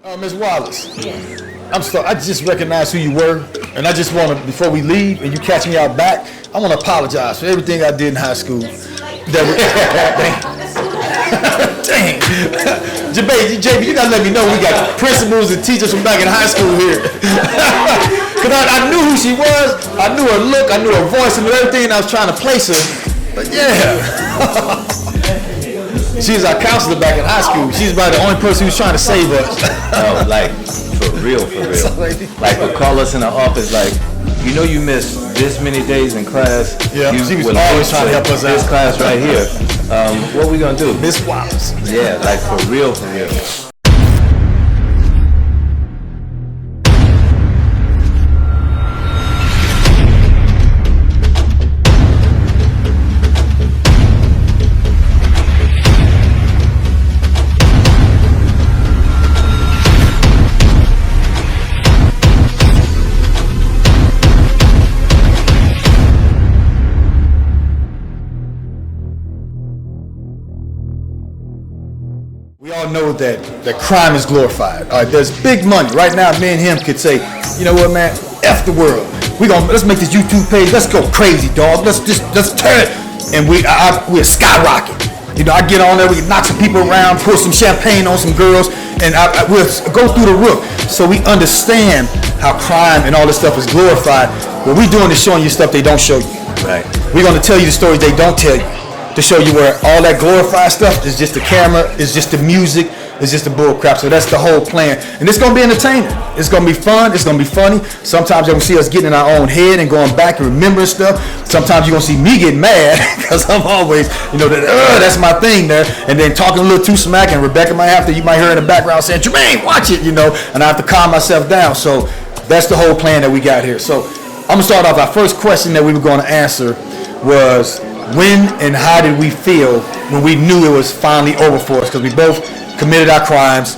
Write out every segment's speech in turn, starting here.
Ms. Wallace, I just recognized who you were, and I just want to, before we leave and you catch me out back, I want to apologize for everything I did in high school. Dang. JB, you gotta let me know we got principals and teachers from back in high school here. Because I knew who she was, I knew her look, I knew her voice and everything, and I was trying to place her. But yeah. She was our counselor back in high school. She's about the only person who was trying to save us. No, like, for real. Like, would call us in the office, like, you know you missed this many days in class. Yeah, she was always trying to help us out. This class right here. What we gonna do? Miss Wallace. Yeah, like, for real. We all know that crime is glorified. All right, there's big money. Right now, me and him could say, you know what, man, F the world. Let's make this YouTube page. Let's go crazy, dog. Let's turn it. And we're skyrocket. You know, I get on there, we can knock some people around, pour some champagne on some girls, and we'll go through the roof. So we understand how crime and all this stuff is glorified. What we're doing is showing you stuff they don't show you. Right. We're going to tell you the stories they don't tell you, to show you where all that glorified stuff is just the camera, is just the music, is just the bull crap. So that's the whole plan. And it's going to be entertaining. It's going to be fun. It's going to be funny. Sometimes you're going to see us getting in our own head and going back and remembering stuff. Sometimes you're going to see me get mad because I'm always, that's my thing there. And then talking a little too smack, and Rebecca you might hear in the background saying, Jermaine, watch it, and I have to calm myself down. So that's the whole plan that we got here. So I'm going to start off. Our first question that we were going to answer was, when and how did we feel when we knew it was finally over for us? Because we both committed our crimes.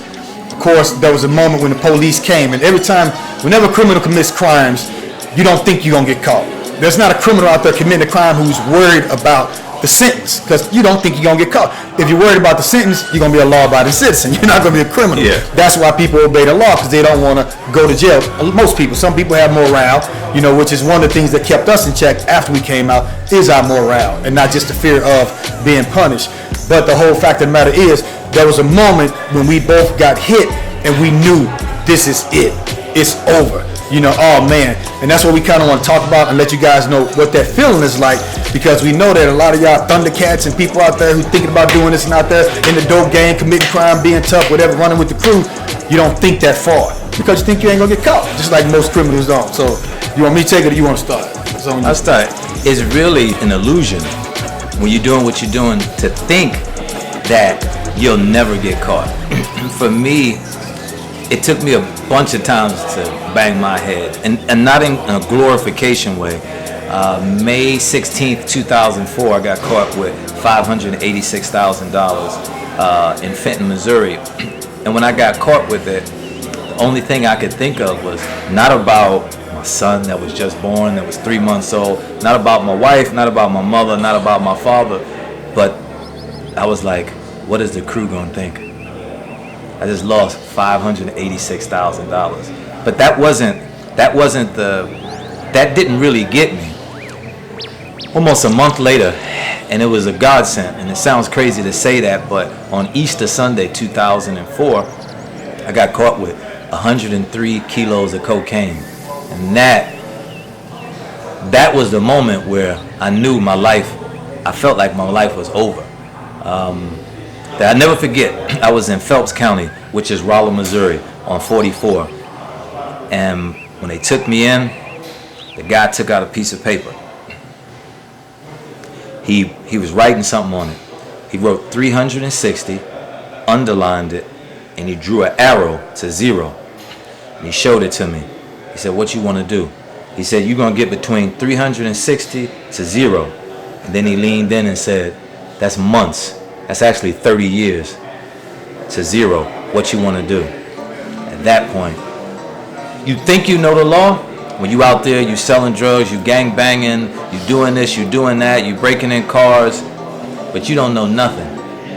Of course, there was a moment when the police came, and whenever a criminal commits crimes, you don't think you're going to get caught. There's not a criminal out there committing a crime who's worried about the sentence, because you don't think you're going to get caught. If you're worried about the sentence, you're going to be a law-abiding citizen. You're not going to be a criminal. Yeah. That's why people obey the law, because they don't want to go to jail. Most people. Some people have morale, which is one of the things that kept us in check after we came out, is our morale, and not just the fear of being punished. But the whole fact of the matter is, there was a moment when we both got hit, and we knew this is it. It's over. Oh man. And that's what we kind of want to talk about and let you guys know what that feeling is like, because we know that a lot of y'all Thundercats and people out there who thinking about doing this and out there in the dope game, committing crime, being tough, whatever, running with the crew, you don't think that far because you think you ain't gonna get caught, just like most criminals don't. So you want me to take it or you want to start? I'll start. It's really an illusion when you're doing what you're doing to think that you'll never get caught. For me, it took me a bunch of times to bang my head, and not in a glorification way. May 16th, 2004, I got caught with $586,000 in Fenton, Missouri. And when I got caught with it, the only thing I could think of was not about my son that was just born, that was 3 months old, not about my wife, not about my mother, not about my father, but I was like, what is the crew gonna think? I just lost $586,000. But that didn't really get me. Almost a month later, and it was a godsend, and it sounds crazy to say that, but on Easter Sunday 2004, I got caught with 103 kilos of cocaine. And that was the moment where I knew I felt like my life was over. That I never forget, I was in Phelps County, which is Rolla, Missouri, on 44. And when they took me in, the guy took out a piece of paper. He was writing something on it. He wrote 360, underlined it, and he drew an arrow to 0. And he showed it to me. He said, what you want to do? He said, you're going to get between 360 to 0. And then he leaned in and said, that's months. That's actually 30 years to 0. What you want to do? At that point, you think you know the law. When you out there, you selling drugs, you gang banging, you doing this, you doing that, you breaking in cars, but you don't know nothing.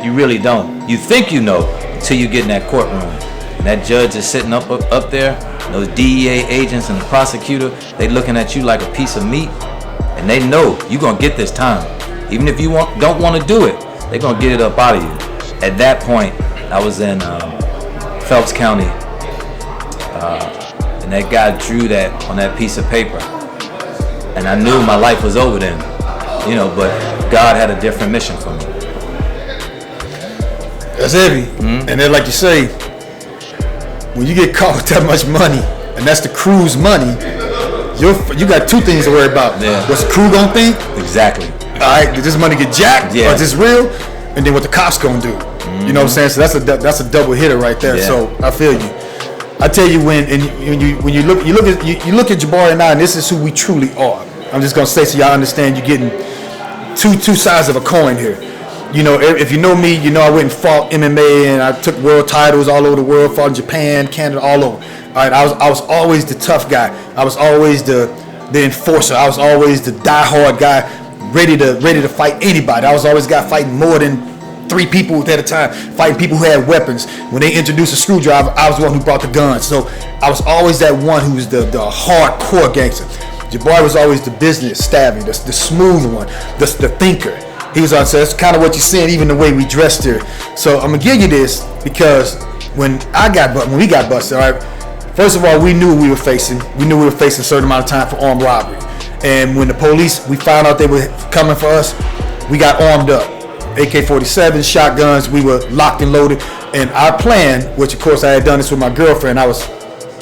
You really don't. You think you know until you get in that courtroom. And that judge is sitting up there, those DEA agents and the prosecutor, they looking at you like a piece of meat, and they know you gonna get this time. Even if you don't want to do it, they gonna get it up out of you. At that point, I was in Phelps County, and that guy drew that on that piece of paper, and I knew my life was over then, but God had a different mission for me. That's heavy. Mm-hmm. And then, like you say, when you get caught with that much money, and that's the crew's money, you got two things to worry about. Yeah. What's the crew gonna think? Exactly. All right, did this money get jacked? Yeah. Or is this real? And then what the cops gonna do? Mm-hmm. You know what I'm saying? So that's a double hitter right there. Yeah. So I feel you. I tell you when you look at Jabari and I, and this is who we truly are. I'm just gonna say so y'all understand. You're getting two sides of a coin here. If you know me, I went and fought MMA and I took world titles all over the world, fought in Japan, Canada, all over. All right, I was always the tough guy. I was always the enforcer. I was always the diehard guy, ready to fight anybody. I was always guy fighting more than 3 people at a time, fighting people who had weapons. When they introduced a screwdriver, I was the one who brought the gun. So I was always that one who was the hardcore gangster. Jabari was always the business savvy, the smooth one, the thinker. He was on, so that's kind of what you're seeing, even the way we dressed here. So I'm gonna give you this because when we got busted, all right. First of all, we knew we were facing. We knew we were facing a certain amount of time for armed robbery. And when the police, we found out they were coming for us, we got armed up. AK-47, shotguns. We were locked and loaded. And our plan, which of course I had done this with my girlfriend. I was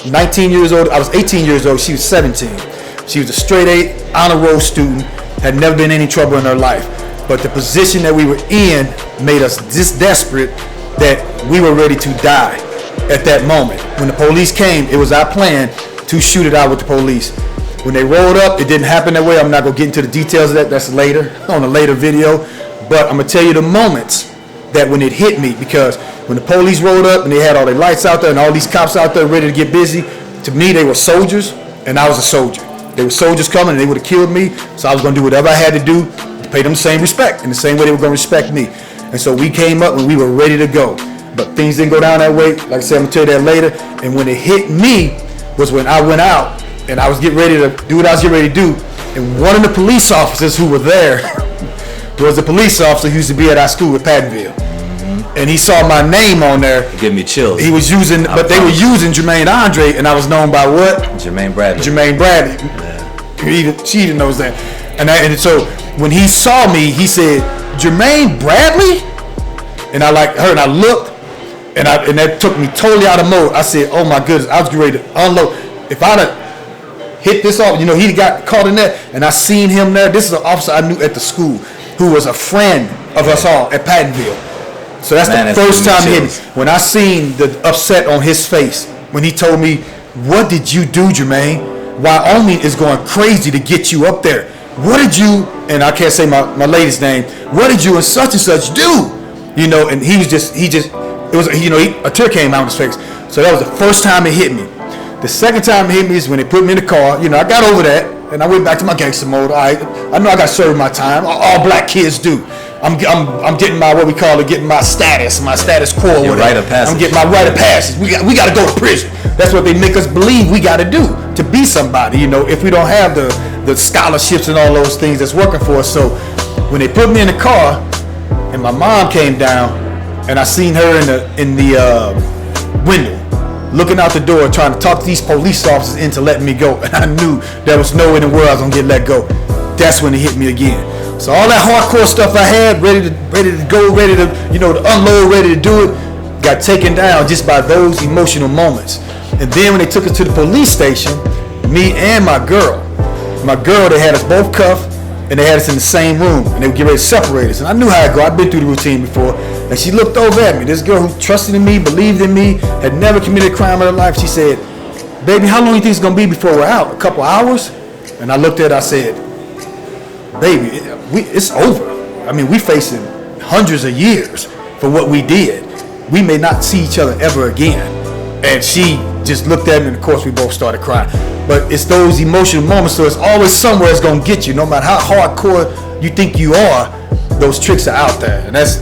19 years old. I was 18 years old. She was 17. She was a straight A honor roll student. Had never been in any trouble in her life. But the position that we were in made us this desperate that we were ready to die at that moment. When the police came, it was our plan to shoot it out with the police. When they rolled up, it didn't happen that way. I'm not going to get into the details of that. That's later, on a later video. But I'm going to tell you the moments that when it hit me, because when the police rolled up and they had all their lights out there and all these cops out there ready to get busy, to me, they were soldiers and I was a soldier. They were soldiers coming and they would have killed me. So I was going to do whatever I had to do to pay them the same respect, in the same way they were going to respect me. And so we came up and we were ready to go. But things didn't go down that way. Like I said, I'm going to tell you that later. And when it hit me was when I went out and I was getting ready to do what I was getting ready to do. And one of the police officers who were there was a police officer who used to be at our school at Pattonville. Mm-hmm. And he saw my name on there. Give me chills. He was using, but they were using Jermaine Andre, and I was known by what? Jermaine Bradley. Jermaine Bradley. Yeah. She even knows that. And so when he saw me, he said, "Jermaine Bradley?" And I heard, and I looked, and that took me totally out of mode. I said, "Oh my goodness!" I was ready to unload. If I'd have hit this off, he got caught in that, and I seen him there. This is an officer I knew at the school who was a friend of us all at Pattonville. So that's the first time he hit me. When I seen the upset on his face when he told me, "What did you do, Jermaine? Wyoming is going crazy to get you up there. What did you," and I can't say my lady's name, "what did you and such do?" And he was just, it was, a tear came out of his face. So that was the first time it hit me. The second time it hit me is when they put me in the car. I got over that and I went back to my gangster mode. I know I got to serve my time. All black kids do. I'm getting my, what we call it, getting my status quo. Your rite of passage. I'm getting my rite of passage. We got to go to prison. That's what they make us believe we got to do to be somebody. If we don't have the scholarships and all those things that's working for us. So when they put me in the car and my mom came down and I seen her in the window looking out the door trying to talk to these police officers into letting me go, and I knew there was no way in the world I was gonna get let go. That's when it hit me again. So all that hardcore stuff I had ready to go, ready to to unload, ready to do it, got taken down just by those emotional moments. And then when they took us to the police station, me and my girl, they had us both cuffed and they had us in the same room and they would get ready to separate us. And I knew how it go. I'd been through the routine before. And she looked over at me. This girl who trusted in me, believed in me, had never committed a crime in her life. She said, "Baby, how long do you think it's gonna be before we're out? A couple hours?" And I looked at her, I said, "Baby, it's over. I mean, we facing hundreds of years for what we did. We may not see each other ever again." And she just looked at me, and of course we both started crying. But it's those emotional moments, so it's always somewhere it's gonna get you. No matter how hardcore you think you are, those tricks are out there. And that's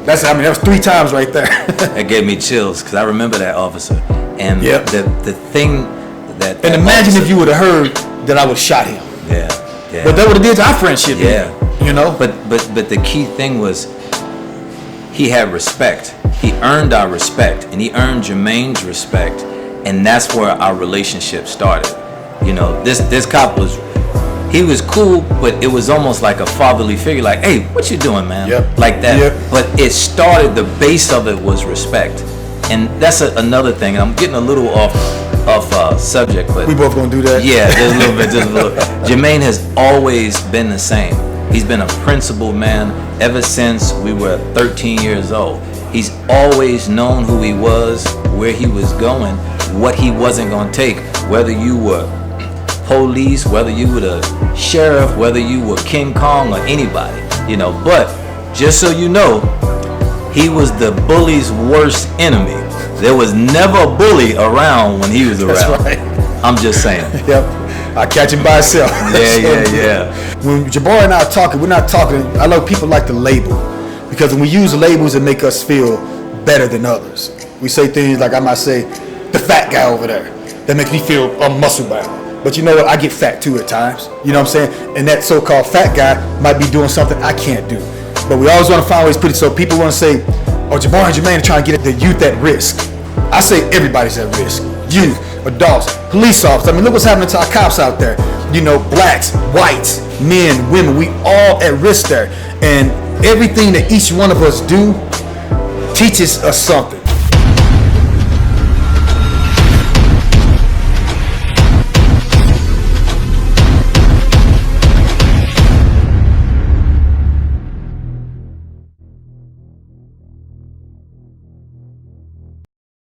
That was 3 times right there. That gave me chills because I remember that officer. And Yep. the thing that And imagine if you would have heard that I would have shot him. yeah. But that would have did to our friendship. Yeah. You know? But the key thing was he had respect. He earned our respect, and he earned Jermaine's respect, and that's where our relationship started. You know, this cop was cool, but it was almost like a fatherly figure, like, hey, what you doing, man? Yep. Like that. Yep. But it started, the base of it was respect. And that's another thing. I'm getting a little off subject, but We both gonna do that. yeah, just a little bit, just a little. Jermaine has always been the same. He's been a principled man ever since we were 13 years old. He's always known who he was, where he was going, what he wasn't going to take, whether you were police, whether you were the sheriff, whether you were King Kong or anybody, you know. But just so you know, he was the bully's worst enemy. There was never a bully around when he was around. That's right. I'm just saying. Yep. I catch him by himself. Yeah. When Jabari and I are talking, we're not talking. I know people like to label, because when we use labels, it make us feel better than others. We say things like, I might say, the fat guy over there. That makes me feel muscle bound. But you know what? I get fat too at times. You know what I'm saying? And that so-called fat guy might be doing something I can't do. But we always want to find ways to put it so people want to say, oh, Jabari and Jermaine are trying to get the youth at risk. I say everybody's at risk. Youth, adults, police officers. I mean, look what's happening to our cops out there. You know, blacks, whites, men, women, we all at risk there. And everything that each one of us do teaches us something.